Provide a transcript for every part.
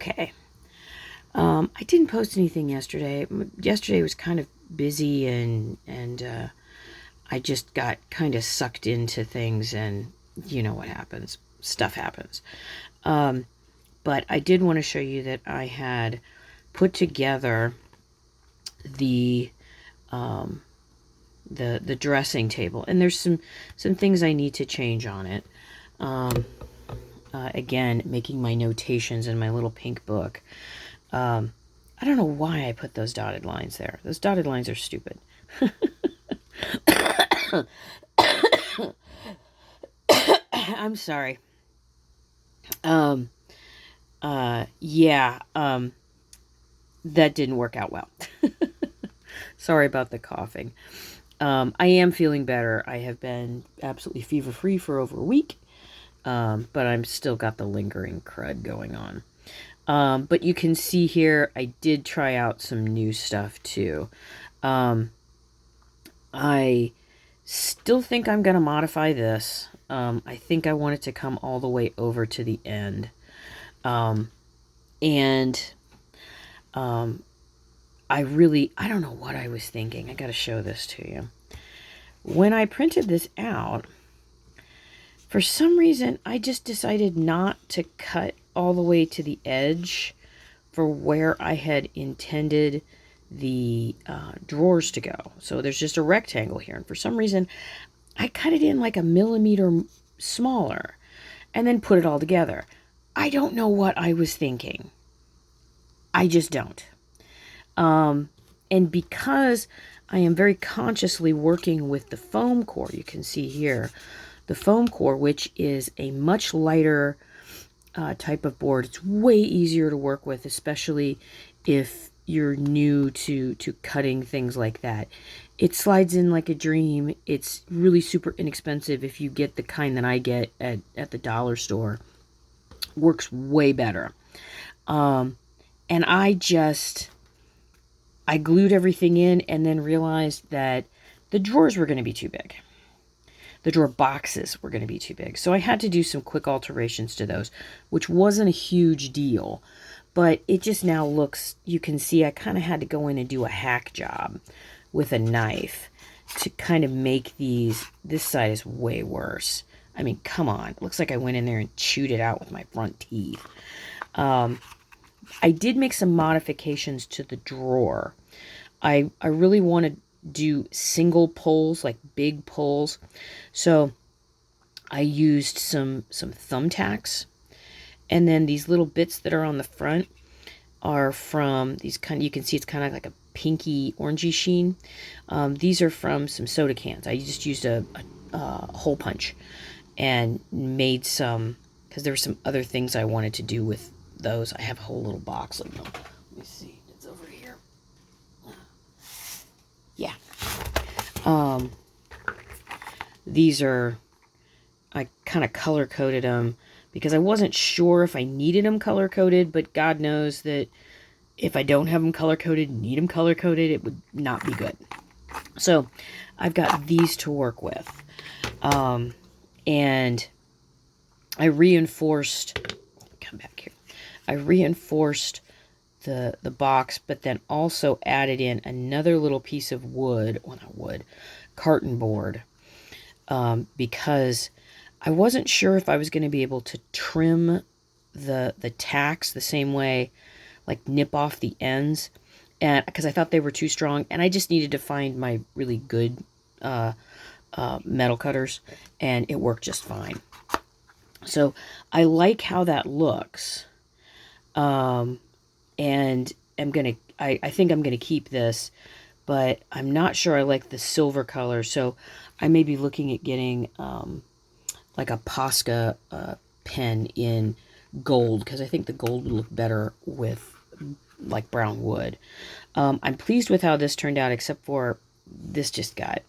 okay. I didn't post anything yesterday. Yesterday was kind of busy and I just got kind of sucked into things, and you know what happens. Stuff happens. But I did want to show you that I had put together the the dressing table, and there's some things I need to change on it. Again, making my notations in my little pink book. I don't know why I put those dotted lines there. Those dotted lines are stupid. I'm sorry. Yeah, that didn't work out well. Sorry about the coughing. I am feeling better. I have been absolutely fever-free for over a week, but I'm still got the lingering crud going on. But you can see here, I did try out some new stuff too. I still think I'm going to modify this. I think I want it to come all the way over to the end. And I don't know what I was thinking. I got to show this to you. When I printed this out, for some reason, I just decided not to cut all the way to the edge for where I had intended the drawers to go. So there's just a rectangle here. And for some reason, I cut it in like a millimeter smaller and then put it all together. I don't know what I was thinking. I just don't. And because I am very consciously working with the foam core, you can see here, the foam core, which is a much lighter type of board. It's way easier to work with, especially if you're new to cutting things like that. It slides in like a dream. It's really super inexpensive if you get the kind that I get at the dollar store. Works way better. And I glued everything in and then realized that the drawers were going to be too big. The drawer boxes were going to be too big. So I had to do some quick alterations to those, which wasn't a huge deal. But it just now looks, you can see I kind of had to go in and do a hack job with a knife to kind of make these. This side is way worse. I mean, come on. It looks like I went in there and chewed it out with my front teeth. I did make some modifications to the drawer. I really want to do single pulls, like big pulls. So I used some thumbtacks. And then these little bits that are on the front are from these kind of, you can see it's kind of like a pinky orangey sheen. These are from some soda cans. I just used a hole punch and made some, because there were some other things I wanted to do with those. I have a whole little box of them. Let me see. It's over here. Yeah. These are, I kind of color coded them because I wasn't sure if I needed them color coded, but God knows that if I don't have them color coded, need them color coded, it would not be good. So I've got these to work with. And I reinforced, come back here. I reinforced the box, but then also added in another little piece of wood, well, not wood, carton board, because I wasn't sure if I was going to be able to trim the tacks the same way, like nip off the ends, and because I thought they were too strong, and I just needed to find my really good metal cutters, and it worked just fine. So I like how that looks, and I think I'm gonna keep this, but I'm not sure I like the silver color, so I may be looking at getting like a Posca pen in gold, because I think the gold would look better with like brown wood. I'm pleased with how this turned out, except for this just got,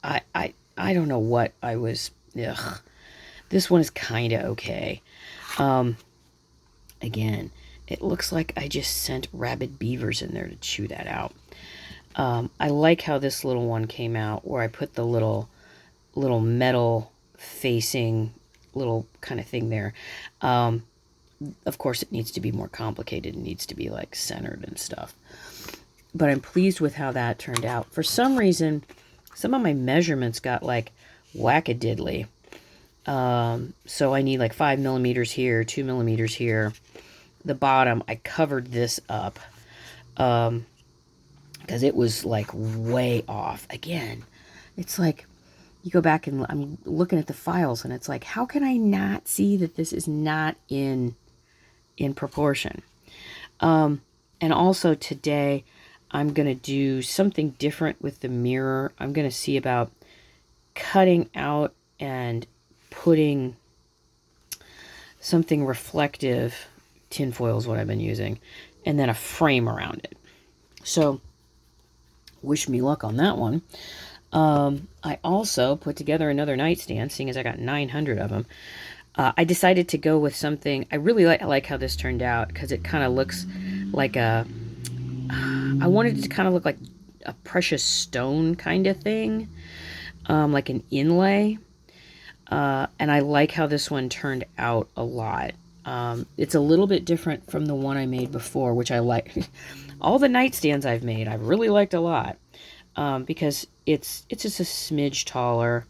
I don't know what I was, ugh. This one is kind of okay. Again, it looks like I just sent rabid beavers in there to chew that out. I like how this little one came out, where I put the little metal facing little kind of thing there. Of course, it needs to be more complicated. It needs to be like centered and stuff. But I'm pleased with how that turned out. For some reason, some of my measurements got like whack-a-diddly. So I need like 5 millimeters here, 2 millimeters here. The bottom, I covered this up because it was like way off. Again, it's like you go back and I'm looking at the files and it's like, how can I not see that this is not in proportion? And also today, I'm going to do something different with the mirror. I'm going to see about cutting out and putting something reflective, tinfoil is what I've been using, and then a frame around it. So, wish me luck on that one. I also put together another nightstand, seeing as I got 900 of them. I decided to go with something. I really like how this turned out because it kind of looks like a... I wanted it to kind of look like a precious stone kind of thing, like an inlay. And I like how this one turned out a lot. It's a little bit different from the one I made before, which I like. All the nightstands I've made, I've really liked a lot, because it's just a smidge taller.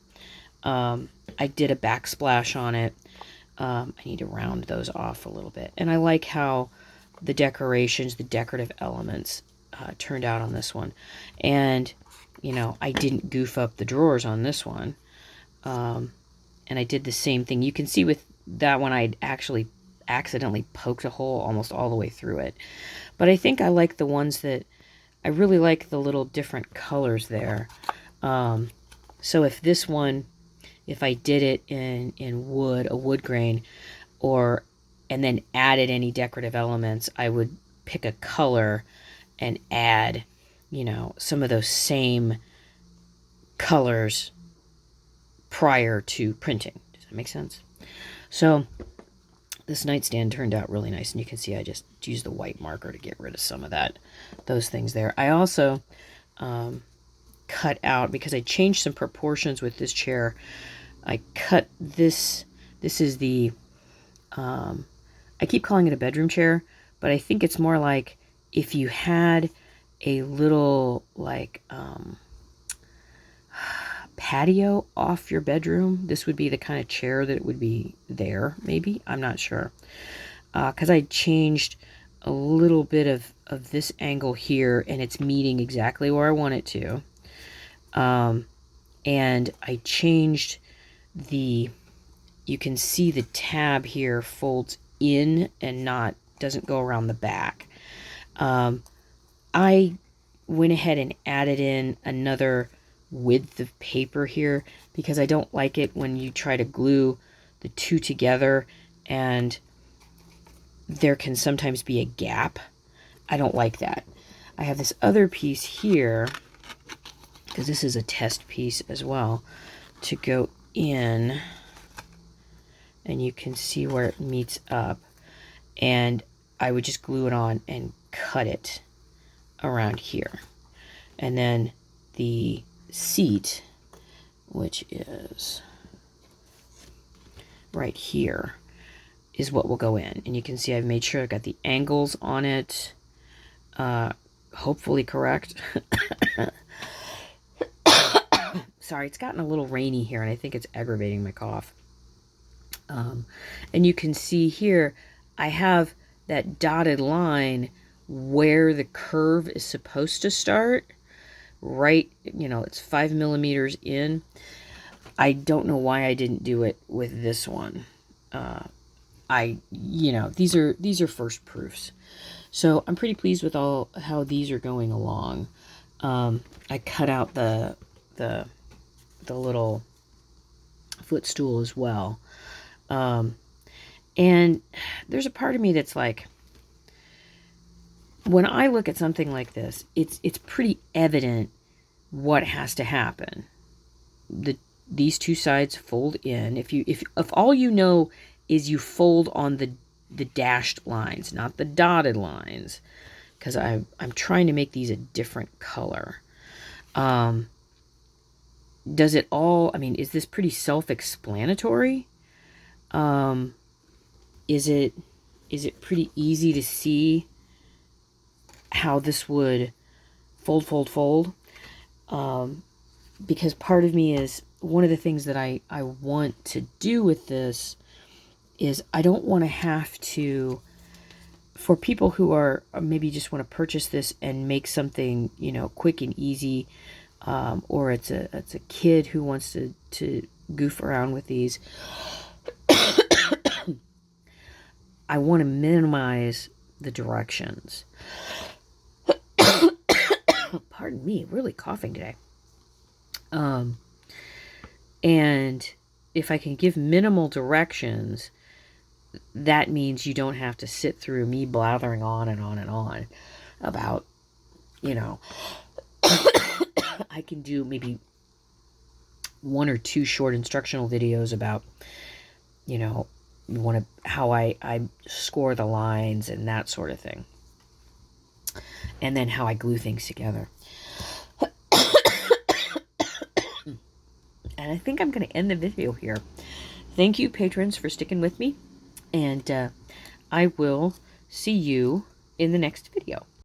I did a backsplash on it. I need to round those off a little bit. And I like how the decorations, the decorative elements turned out on this one. And, you know, I didn't goof up the drawers on this one. And I did the same thing. You can see with that one, I actually accidentally poked a hole almost all the way through it. But I think I like the ones that, I really like the little different colors there. So if this one, if I did it in wood, a wood grain, and then added any decorative elements, I would pick a color and add, you know, some of those same colors prior to printing. Does that make sense? So this nightstand turned out really nice, and you can see I just used the white marker to get rid of some of those things there. I also cut out, because I changed some proportions with this chair, I cut this. This is the, I keep calling it a bedroom chair, but I think it's more like if you had a little, like, patio off your bedroom, this would be the kind of chair that it would be there, maybe. I'm not sure. Because I changed a little bit of this angle here, and it's meeting exactly where I want it to. And I changed you can see the tab here folds in and doesn't go around the back. I went ahead and added in another width of paper here because I don't like it when you try to glue the two together and there can sometimes be a gap. I don't like that. I have this other piece here, because this is a test piece as well, to go in, and you can see where it meets up, and I would just glue it on and cut it around here. And then the seat, which is right here, is what will go in. And you can see I've made sure I've got the angles on it, hopefully correct. Sorry, it's gotten a little rainy here, and I think it's aggravating my cough. And you can see here, I have that dotted line where the curve is supposed to start. Right, you know, it's 5 millimeters in. I don't know why I didn't do it with this one. You know, these are first proofs. So I'm pretty pleased with how these are going along. I cut out the little footstool as well. And there's a part of me that's like, when I look at something like this, it's pretty evident what has to happen. These two sides fold in. If all you know is you fold on the dashed lines, not the dotted lines, because I'm trying to make these a different color. Does it all? I mean, is this pretty self-explanatory? Is it? is it pretty easy to see how this would fold? Because part of me is, one of the things that I want to do with this is I don't want to have to, for people who are maybe just want to purchase this and make something, you know, quick and easy, or it's a kid who wants to goof around with these. I want to minimize the directions. Pardon me, really coughing today. And if I can give minimal directions, that means you don't have to sit through me blathering on and on and on about, you know, I can do maybe 1 or 2 short instructional videos about, you know, how I score the lines and that sort of thing. And then how I glue things together. And I think I'm going to end the video here. Thank you, patrons, for sticking with me. And I will see you in the next video.